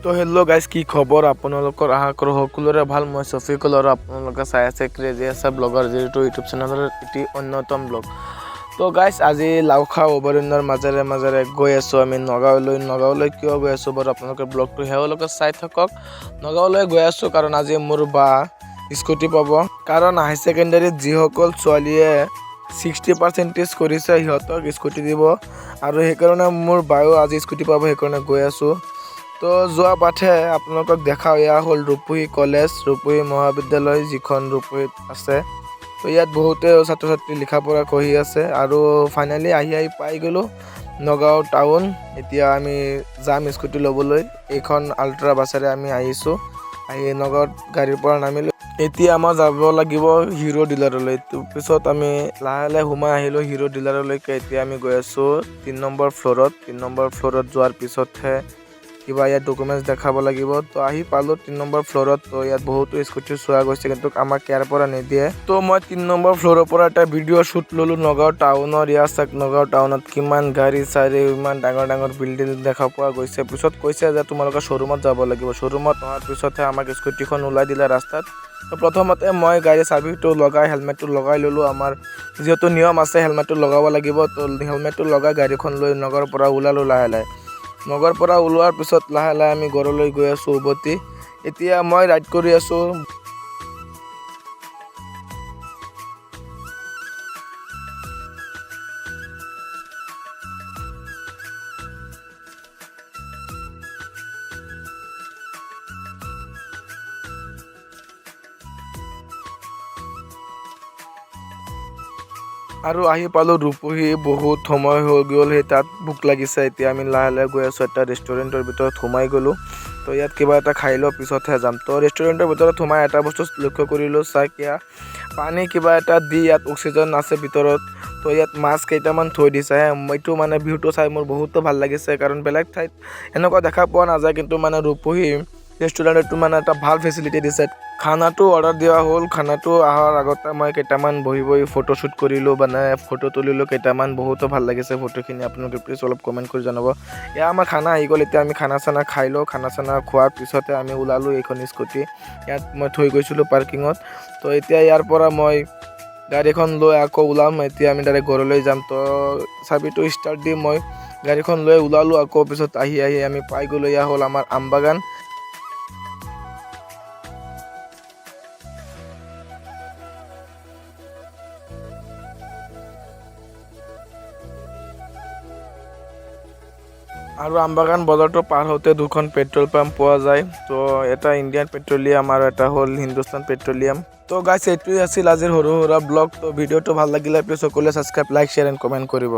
তো hello' guys, কি খবৰ আপোনালোকৰ? আশা কৰোঁ সকলোৰে ভাল। মই শফিকুল আৰু আপোনালোকে চাই আছে ক্ৰেজি এছ ব্লগাৰ, যিহেতু ইউটিউব চেনেলৰ এটি অন্যতম ব্লগ। তো গাইজ, আজি লাওখা অভয়াৰণ্যৰ মাজেৰে গৈ আছোঁ আমি নগাঁৱলৈ কিয় গৈ আছোঁ বাৰু আপোনালোকে ব্লগটো সেওঁলোকে চাই থাকক। নগাঁৱলৈ গৈ আছোঁ কাৰণ আজি মোৰ বা স্কুটি পাব, কাৰণ হাই ছেকেণ্ডেৰীত যিসকল ছোৱালীয়ে 60% কৰিছে সিহঁতক স্কুটি দিব, আৰু সেইকাৰণে মোৰ বায়ো আজি স্কুটি পাব, সেইকাৰণে গৈ আছোঁ। তো যোৱা বাটে আপোনালোকক দেখাওঁ, এয়া হ'ল ৰূপহী কলেজ, ৰূপহী মহাবিদ্যালয়, যিখন ৰূপহীত আছে। তো ইয়াত বহুতে ছাত্ৰ ছাত্ৰী লিখা পঢ়া কৰি আছে, আৰু ফাইনেলি আহি পাই গ'লোঁ নগাঁও টাউন। এতিয়া আমি যাম স্কুটি ল'বলৈ। এইখন আল্ট্ৰা বাছেৰে আমি আহিছোঁ, আহি নগাঁৱত গাড়ীৰ পৰা নামিলোঁ। এতিয়া আমাৰ যাব লাগিব হিৰো ডিলাৰলৈ। পিছত আমি লাহে সোমাই আহিলোঁ হিৰো ডিলাৰলৈকে। এতিয়া আমি গৈ আছোঁ 3 নম্বৰ ফ্ল'ৰত। 3 নম্বৰ ফ্ল'ৰত যোৱাৰ পিছতহে কিবা ইয়াত ডকুমেণ্টছ দেখাব লাগিব। তো আহি পালোঁ 3 নম্বৰ ফ্ল'ৰত। তো ইয়াত বহুতো স্কুটি চোৱা গৈছে, কিন্তু আমাক ইয়াৰ পৰা নিদিয়ে। তো মই 3 নম্বৰ ফ্ল'ৰৰ পৰা এটা ভিডিঅ' শ্বুট ল'লোঁ নগাঁও টাউনৰ। ইয়াত চাওক নগাঁও টাউনত কিমান গাড়ী চাড়ী, ইমান ডাঙৰ বিল্ডিং দেখা পোৱা গৈছে। পিছত কৈছে যে তোমালোকে শ্ব'ৰুমত যাব লাগিব। শ্ব'ৰুমত অহাৰ পিছতহে আমাক স্কুটিখন ওলাই দিলে ৰাস্তাত। তো প্ৰথমতে মই গাড়ী চাবিটো লগাই হেলমেটটো লগাই ল'লোঁ। আমাৰ যিহেতু নিয়ম আছে হেলমেটটো লগাব লাগিব, তো হেলমেটটো লগাই গাড়ীখন লৈ নগাঁৱৰ পৰা ওলালোঁ লাহে। নগাঁৱৰ পৰা ওলোৱাৰ পিছত লাহে আমি ঘৰলৈ গৈ আছোঁ উভতি। এতিয়া মই ৰাইড কৰি আছোঁ। আৰু আহি পালোঁ ৰূপহী। বহুত সময় হৈ গ'ল, সেই তাত ভোক লাগিছে। এতিয়া আমি লাহে গৈ আছোঁ এটা ৰেষ্টুৰেণ্টৰ ভিতৰত সোমাই গ'লোঁ। তো ইয়াত কিবা এটা খাই লওঁ, পিছতহে যাম। তো ৰেষ্টুৰেণ্টৰ ভিতৰত সোমাই এটা বস্তু লক্ষ্য কৰিলোঁ, চাকিয়া পানী কিবা এটা দি, ইয়াত অক্সিজেন আছে ভিতৰত। তো ইয়াত মাছ কেইটামান থৈ দিছে। এইটো মানে ভিউটো চাই মোৰ বহুতো ভাল লাগিছে, কাৰণ বেলেগ ঠাইত এনেকুৱা দেখা পোৱা নাযায়, কিন্তু মানে ৰূপহী ৰেষ্টুৰেণ্টটো মানে এটা ভাল ফেচিলিটি দিছে। খানাটো অৰ্ডাৰ দিয়া হ'ল। খানাটো অহাৰ আগতে মই কেইটামান বহি ফটোশ্বুট কৰিলোঁ, মানে ফটো তুলিলোঁ কেইটামান। বহুতো ভাল লাগিছে ফটোখিনি। আপোনালোকে প্লিজ অলপ কমেণ্ট কৰি জনাব। এয়া আমাৰ খানা আহি গ'ল। এতিয়া আমি খানা চানা খাই লওঁ। খানা চানা খোৱাৰ পিছতে আমি ওলালোঁ এইখন স্কুটি। ইয়াত মই থৈ গৈছিলোঁ পাৰ্কিঙত। তো এতিয়া ইয়াৰ পৰা মই গাড়ীখন লৈ আকৌ ওলাম। এতিয়া আমি ডাইৰেক্ট ঘৰলৈ যাম। তো চাবিটো ষ্টাৰ্ট দি মই গাড়ীখন লৈ ওলালোঁ আকৌ। পিছত আহি আমি পাই গ'লোঁ, এয়া হ'ল আমাৰ আমবাগান। আৰু আমবাগান বজাৰটো পাৰ হওঁতে দুখন পেট্ৰল পাম্প পোৱা যায়। তো এটা ইণ্ডিয়ান পেট্ৰলিয়াম আৰু এটা হ'ল হিন্দুস্তান পেট্ৰলিয়াম। তো গাইছ, এইটোৱে আছিল আজিৰ সৰু সুৰা ব্লগ। তো ভিডিঅ'টো ভাল লাগিলে প্লিজ সকলোৱে subscribe, like, share and comment কৰিব।